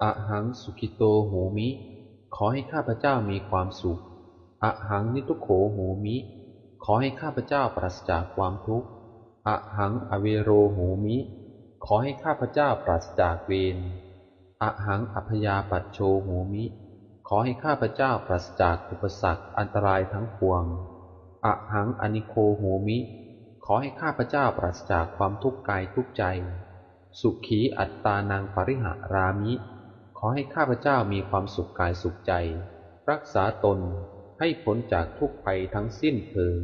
อะหังสุขิโตโหมิขอให้ข้าพเจ้ามีความสุขอะหังนิทุกโขโหมิขอให้ข้าพเจ้าปราศจากความทุกข์อะหังอเวโรโหมิขอให้ข้าพเจ้าปราศจากเวรอะหังอัพยาปัชโชโหมิขอให้ข้าพเจ้าปราศจากอุปสรรคอันตรายทั้งปวงอะหังอนิโคโหมิขอให้ข้าพเจ้าปราศจากความทุกข์กายทุกข์ใจสุขีอัตตานังปริหารามิ ขอให้ข้าพเจ้ามีความสุขกายสุขใจรักษาตนให้พ้นจากทุกภัยทั้งสิ้นเถิด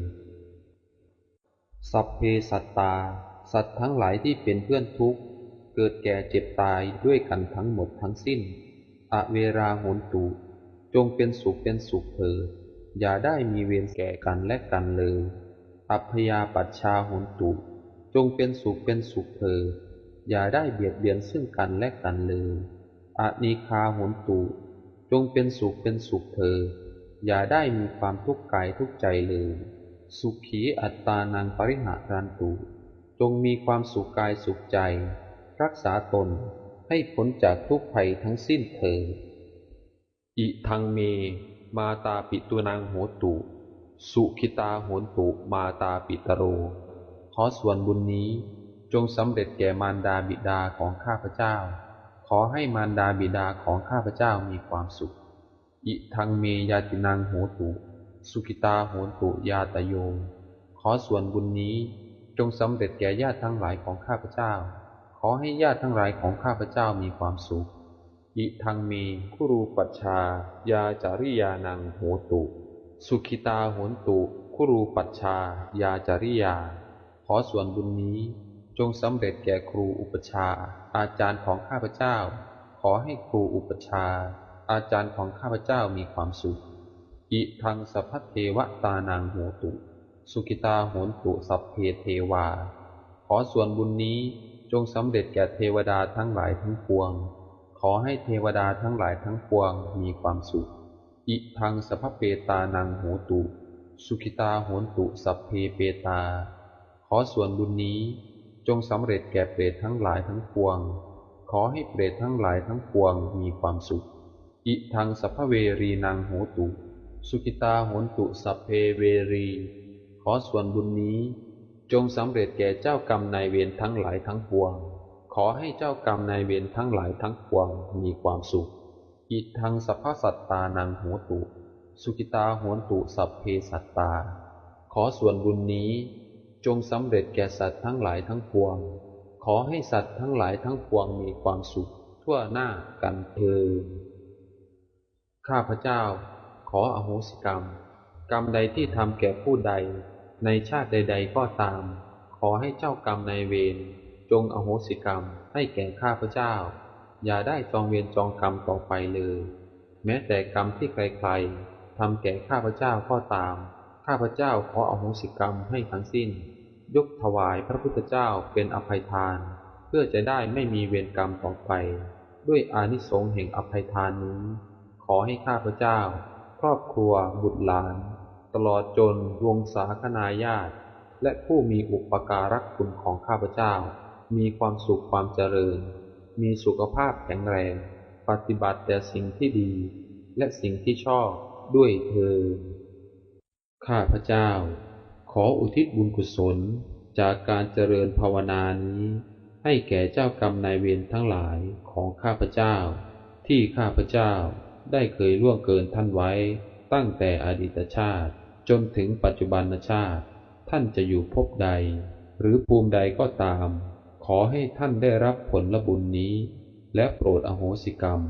สัพเพสัตตาสัตว์ทั้งหลายที่เป็นเพื่อนทุกข์เกิดแก่เจ็บตายด้วยกันทั้งหมดทั้งสิ้นอเวราโหนตุจงเป็นสุขเป็นสุขเถิดอย่าได้มีเวรแก่กันและกันเลยอัพยาปัชชาโหนตุจงเป็นสุขเป็นสุขเถิดอย่าได้เบียดเบียนซึ่งกันและกันเลยอานีคาโหนตุจงเป็นสุขเป็นสุขเถิดอย่าได้มีความทุกข์กายทุกข์ใจเลยสุขีอัตตานังปริหารันตุจงมีความสุขกายสุขใจรักษาตนให้พ้นจากทุกภัยทั้งสิ้นเถิดอิทังเมมาตาปิตุนังโหตุสุขิตาโหนตุมาตาปิตโรขอส่วนบุญนี้จงสำเร็จแก่มารดาบิดาของข้าพเจ้าขอให้มารดาบิดาของข้าพเจ้ามีความสุขอิทังเมยาตินังโหตุสุขิตาโหนตุยาตโยขอส่วนบุญนี้จงสำเร็จแก่ญาติทั้งหลายของข้าพเจ้าขอให้ญาติทั้งหลายของข้าพเจ้ามีความสุขอิทังเมคุรูปัชชายาจาริยานังโหตุสุขิตาโหนตุคุรูปัชชายาจาริยาขอส่วนบุญนี้จงสำเร็จแก่ครูอุปชฌาย์อาจารย์ของข้าพเจ้าขอให้ครูอุปชฌาย์อาจารย์ของข้าพเจ้ามีความสุขอิทังสัพพเทวตานังโหตุสุขิตาโหนตุสัพเพเทวาขอส่วนบุญนี้จงสำเร็จแก่เทวดาทั้งหลายทั้งปวงขอให้เทวดาทั้งหลายทั้งปวงมีความสุขอิทังสัพพเปตานังโหตุสุขิตาโหนตุสัพเพเปตาขอส่วนบุญนี้จงสำเร็จแก่เปรตทั้งหลายทั้งปวงขอให้เปรตทั้งหลายทั้งปวงมีความสุขอิทังสัพพเวรีนังโหตุสุขิตาโหนตุสัพเพเวรีขอส่วนบุญนี้จงสำเร็จแก่เจ้ากรรมนายเวรทั้งหลายทั้งปวงขอให้เจ้ากรรมนายเวรทั้งหลายทั้งปวงมีความสุขอิทังสัพพสัตตานังโหตุสุขิตาโหนตุสัพเพสัตตาขอส่วนบุญนี้จงสำเร็จแก่สัตว์ทั้งหลายทั้งปวงขอให้สัตว์ทั้งหลายทั้งปวงมีความสุขทั่วหน้ากันเถิดข้าพเจ้าขออโหสิกรรมกรรมใดที่ทำแก่ผู้ใดในชาติใดๆก็ตามขอให้เจ้ากรรมนายเวรจงอโหสิกรรมให้แก่ข้าพเจ้าอย่าได้จองเวรจองกรรมต่อไปเลยแม้แต่กรรมที่ใครๆทำแก่ข้าพเจ้าก็ตามข้าพเจ้าขออโหสิกรรมให้ทั้งสิ้นยกถวายพระพุทธเจ้าเป็นอภัยทานเพื่อจะได้ไม่มีเวรกรรมต่อไปด้วยอานิสงส์แห่งอภัยทานนี้ขอให้ข้าพเจ้าครอบครัวบุตรหลานตลอดจนวงศาคณาญาติและผู้มีอุปการะคุณของข้าพเจ้ามีความสุขความเจริญมีสุขภาพแข็งแรงปฏิบัติแต่สิ่งที่ดีและสิ่งที่ชอบด้วยเถิดข้าพเจ้าขออุทิศบุญกุศลจากการเจริญภาวนานี้ให้แก่เจ้ากรรมนายเวรทั้งหลายของข้าพเจ้าที่ข้าพเจ้าได้เคยล่วงเกินท่านไว้ตั้งแต่อดีตชาติจนถึงปัจจุบันชาติท่านจะอยู่ภพใดหรือภูมิใดก็ตามขอให้ท่านได้รับผลบุญนี้และโปรดอโหสิกรรม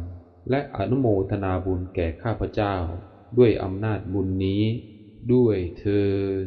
และอนุโมทนาบุญแก่ข้าพเจ้าด้วยอำนาจบุญนี้ด้วยเถิด